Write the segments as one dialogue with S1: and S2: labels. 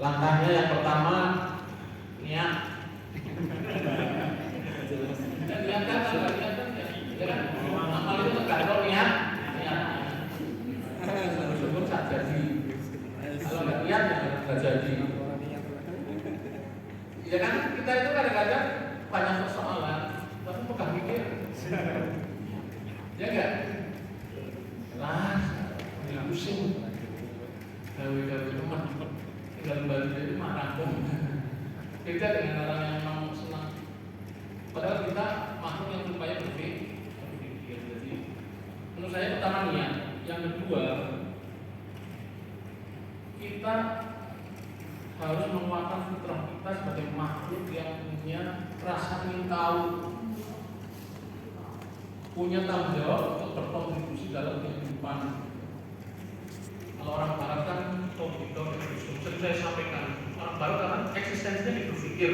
S1: Langkahnya yang pertama niat. Niat kan amal itu tergantung niat. Syukur tak jadi. Kalau nggak niat ya nggak jadi. Ya kan kita itu kadang-kadang banyak persoalan, tapi bukan mikir. Ya enggak? Lah, pusing. Gawe-gawe rumah tinggal balik itu mah rampung. Beda dengan orang yang memang senang. Padahal kita makhluk yang supaya berpikir. Jadi menurut saya pertama niat. Yang kedua, kita harus menguatkan fitrah kita sebagai makhluk yang punya rasa ingin tahu, punya tanggung jawab untuk berkontribusi dalam kehidupan. Kalau orang barat kan sering saya sampaikan, orang barat kan eksistensinya di berpikir.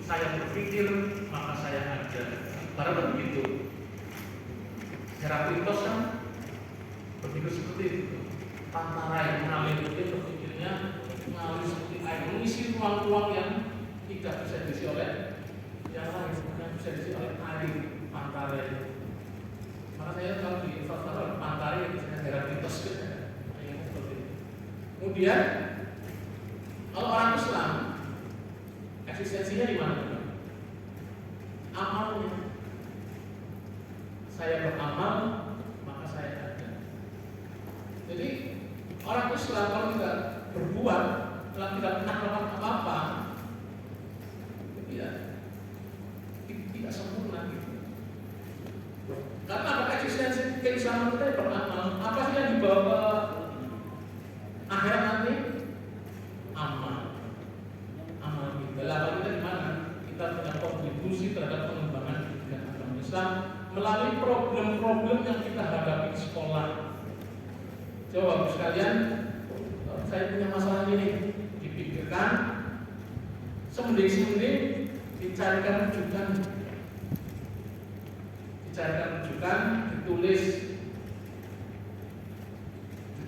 S1: Saya berpikir maka saya ada. Barat kan begitu. Heraklitos kan berpikir seperti itu. Pantarai mengalir itu berpikirnya mengalir seperti air, mengisi ruang-ruang yang tidak bisa diisi oleh yang lain, yang bisa diisi oleh air. Pantarai. Maka saya kalau di Infrastruktur Pantarai misalnya Heraklitos gitu. Kemudian kalau orang Islam eksistensinya di mana? Amalnya. Saya beramal maka saya ada. Jadi orang Islam kalau tidak berbuat, kalau tidak pernah melakukan apa-apa, tidak sempurna gitu. Karena apa eksistensi keislaman kita beramal? Apa sih yang dibawa ke akhirat nanti? Amal kita. Lalu kita di mana? Kita punya kontribusi terhadap pengembangan pendidikan agama Islam melalui problem-problem yang kita hadapi di sekolah. Coba Bapak sekalian, saya punya masalah ini, dipikirkan, semending-semending dicarikan rujukan,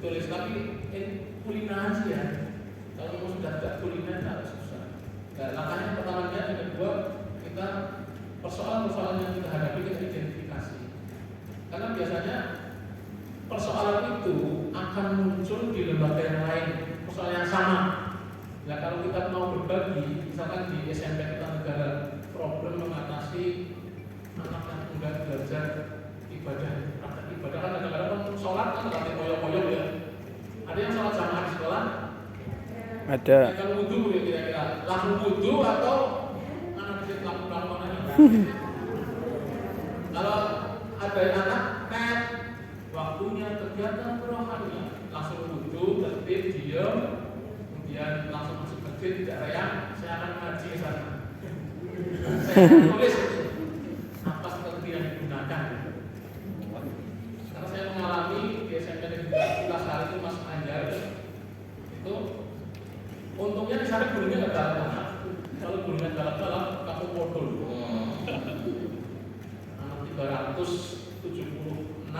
S1: ditulis tapi kuliner aja ya. Kalau mau sudah tidak kuliner tak susah. Nah, langkahnya pertama yang kedua kita persoalan-persoalan yang kita hadapi kita identifikasi. Karena biasanya persoalan itu akan muncul di lembaga yang lain, persoalan yang sama. Nah kalau kita mau berbagi, misalkan di SMP kita negara problem mengatasi anak yang enggak belajar ibadah, kan kadang-kadang sholat kan latih koyok-koyok ya. Ada yang sholat jamaah di sekolah?
S2: Ada.
S1: Ya, kalau wudhu ya kira-kira langsung wudhu atau anak kecil lakukan mana? Kalau ada anak pet waktunya kegiatan rohani langsung wudhu, tertib, diam, kemudian langsung masuk masjid tidak reak. Saya akan ngaji ke sana. Saya akan tulis apa strategi yang digunakan. Karena saya mengalami di SMP Negeri 11 hari itu Mas Anjar itu untungnya di sana gurunya nggak dalam. Kalau gurunya dalam kamu modul. Anak 376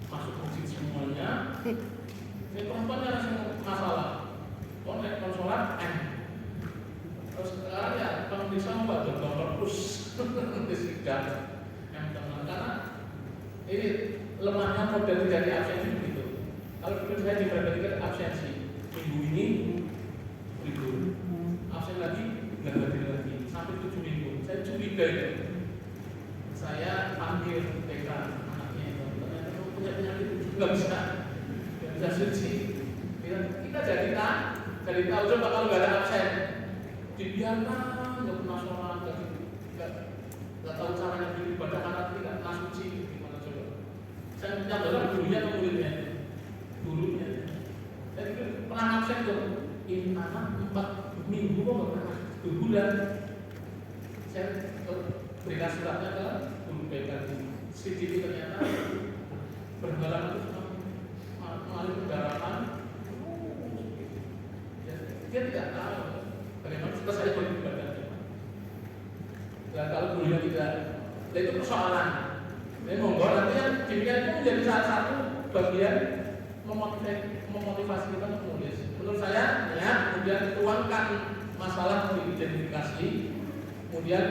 S1: masuk masjid semuanya. Ini perempuannya langsung masalah. Konsolat terus sekarang ya kalau bisa membuat dokter terus disidang karena ini lemahnya model dari absensi begitu. Kalau dulu saya diperhatikan absensi minggu ini libur, absen lagi nggak hadir lagi sampai 7 minggu. Saya curiga itu. Saya panggil TK anaknya itu, ternyata punya penyakit nggak bisa suci. Kita jadi tahu coba kalau nggak ada absen, dibiarkan nggak pernah sholat, nggak tahu caranya beribadah karena tidak pernah suci. Gimana coba? Saya minta dalam gurunya atau muridnya? Gurunya. Saya pikir pernah absen tuh. Ini anak 4 minggu kok nggak pernah 2 bulan. Saya berikan suratnya ke guru BK di CCTV ternyata berhalangan mengalami pendarahan. Dia tidak tahu bagaimana kita saya beribadah. Dan kalau gurunya tidak, itu persoalan. Ini monggo nanti yang demikian itu menjadi salah satu bagian memotivasi kita untuk menulis. Menurut saya, ya, kemudian tuangkan masalah diidentifikasi, kemudian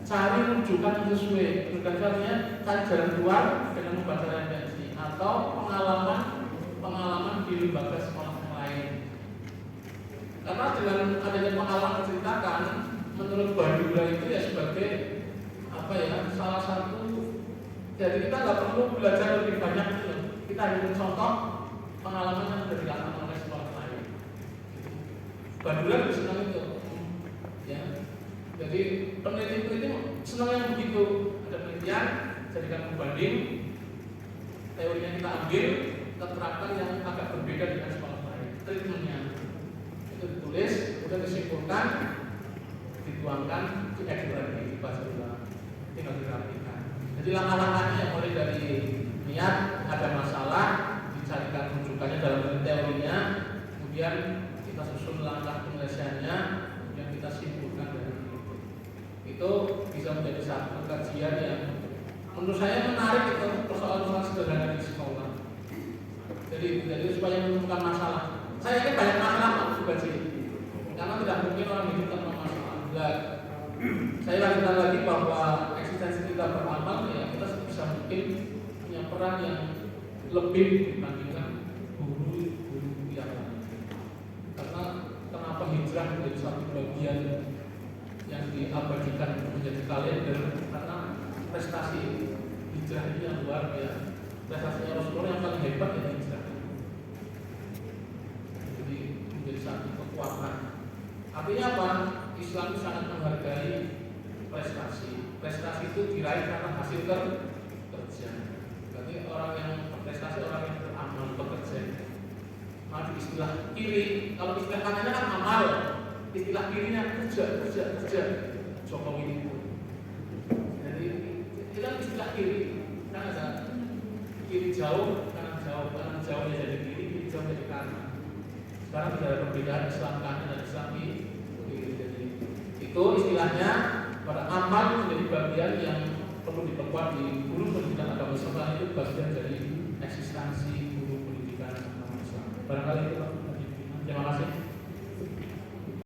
S1: cari rujukan yang sesuai. Rujukan artinya cari jalan keluar dengan membaca referensi atau pengalaman di lembaga sekolah yang lain. Karena dengan adanya pengalaman menceritakan, menurut Bandura itu ya sebagai salah satu. Jadi kita nggak perlu belajar lebih banyak itu. Kita hanya mencontoh pengalaman yang sudah dilakukan oleh sekolah lain. Bandura itu senang itu, ya. Jadi peneliti itu senang yang begitu. Ada penelitian, jadikan pembanding, teorinya kita ambil, kita terapkan yang agak berbeda dengan sekolah lain. Treatmentnya itu ditulis, kemudian disimpulkan, dituangkan, dieksplorasi, dibaca ulang, tinggal dirapikan. Jadi langkah-langkahnya mulai dari niat, ada masalah, dicarikan rujukannya dalam teorinya, kemudian kita susun langkah penyelesaiannya, kemudian kita simpulkan dari itu. Itu bisa menjadi satu kajian yang menurut saya menarik itu persoalan-persoalan sederhana di sekolah. Jadi supaya menemukan masalah. Saya ini banyak masalah juga sih, karena tidak mungkin orang hidup tanpa masalah. Saya lanjutkan lagi bahwa eksistensi kita beramal, ya kita bisa mungkin punya peran yang lebih dibandingkan guru-guru yang lain. Karena kenapa hijrah menjadi satu bagian yang diabadikan menjadi kalender, karena prestasi hijrah ini yang luar biasa. Prestasinya Rasulullah yang paling hebat ya hijrah. Jadi menjadi satu kekuatan. Artinya apa? Islam sangat menghargai prestasi. Prestasi itu diraih karena hasil kerja. Berarti orang yang berprestasi, orang yang beramal, bekerja. Maka istilah kiri, kalau istilah kanannya kan amal, istilah kirinya kerja. Jokowi itu. Jadi itu kan istilah kiri. Kan ada kiri jauh, kanan jauhnya jadi kiri jauh jadi kanan. Sekarang tidak ada perbedaan Islam kanan dan Islam kiri. Itu istilahnya pada amal menjadi bagian yang perlu diperkuat di guru pendidikan agama Islam. Itu bagian dari eksistensi guru pendidikan agama Islam. Barangkali itu. Terima kasih.